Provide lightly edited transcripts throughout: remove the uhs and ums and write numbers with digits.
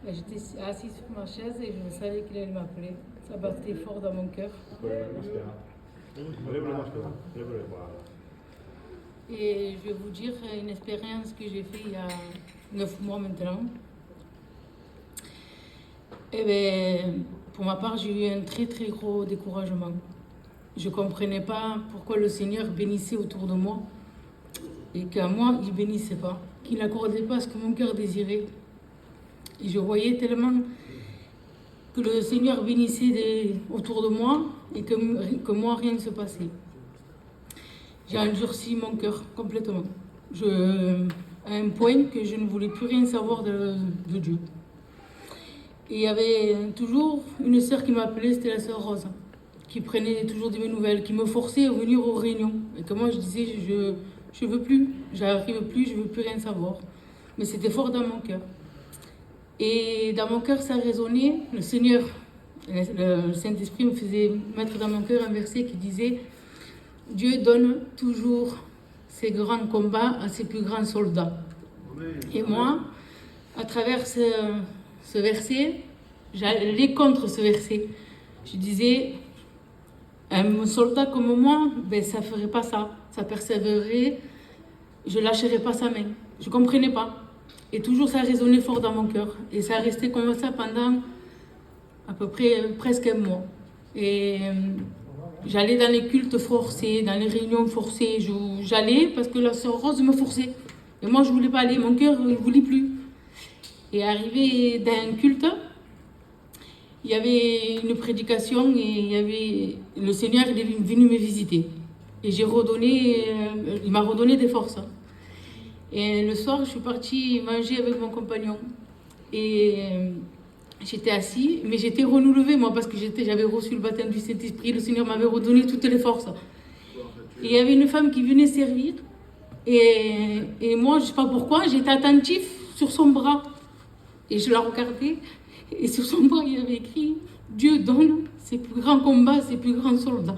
J'étais assise sur ma chaise et je savais qu'il allait m'appeler. Ça battait fort dans mon cœur. Et je vais vous dire une expérience que j'ai faite il y a 9 mois maintenant. Eh bien, pour ma part, j'ai eu un très très gros découragement. Je ne comprenais pas pourquoi le Seigneur bénissait autour de moi et qu'à moi, il ne bénissait pas, qu'il n'accordait pas ce que mon cœur désirait. Et je voyais tellement que le Seigneur bénissait autour de moi et que moi, rien ne se passait. J'ai endurci mon cœur complètement. À un point que je ne voulais plus rien savoir de Dieu. Et il y avait toujours une sœur qui m'appelait, c'était la sœur Rose, qui prenait toujours de mes nouvelles, qui me forçait à venir aux réunions. Et que moi, je disais, je veux plus, j'arrive plus, je veux plus rien savoir. Mais c'était fort dans mon cœur. Et dans mon cœur, ça résonnait. Le Seigneur, le Saint-Esprit me faisait mettre dans mon cœur un verset qui disait « Dieu donne toujours ses grands combats à ses plus grands soldats. » Et moi, à travers ce verset, j'allais contre ce verset. Je disais, un soldat comme moi, ben, ça ne ferait pas ça. Ça persévérerait, je ne lâcherais pas sa main. Je ne comprenais pas. Et toujours ça résonnait fort dans mon cœur. Et ça restait comme ça pendant à peu près presque un mois. Et j'allais dans les cultes forcés, dans les réunions forcées. J'allais parce que la sœur Rose me forçait. Et moi, je ne voulais pas aller. Mon cœur ne voulait plus. Et arrivé dans un culte, il y avait une prédication et le Seigneur est venu me visiter. Et il m'a redonné des forces. Et le soir, je suis partie manger avec mon compagnon. Et j'étais assise, mais j'étais renouvelée, moi, parce que j'avais reçu le baptême du Saint-Esprit. Le Seigneur m'avait redonné toutes les forces. Et il y avait une femme qui venait servir. Et moi, je ne sais pas pourquoi, j'étais attentif sur son bras. Et je la regardais. Et sur son bras, il y avait écrit « Dieu donne ses plus grands combats, ses plus grands soldats. »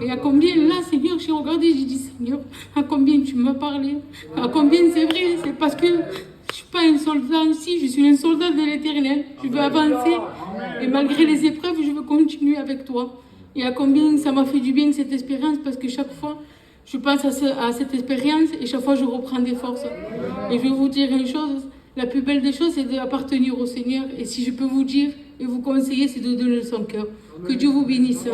Et à combien là, Seigneur, j'ai regardé, j'ai dit, Seigneur, à combien tu m'as parlé? À combien c'est vrai? C'est parce que je ne suis pas un soldat ici, je suis un soldat de l'Éternel. Je veux avancer et malgré les épreuves, je veux continuer avec toi. Et à combien ça m'a fait du bien cette expérience, parce que chaque fois, je pense à cette expérience et chaque fois, je reprends des forces. Et je vais vous dire une chose, la plus belle des choses, c'est d'appartenir au Seigneur. Et si je peux vous dire et vous conseiller, c'est de donner son cœur. Que Dieu vous bénisse.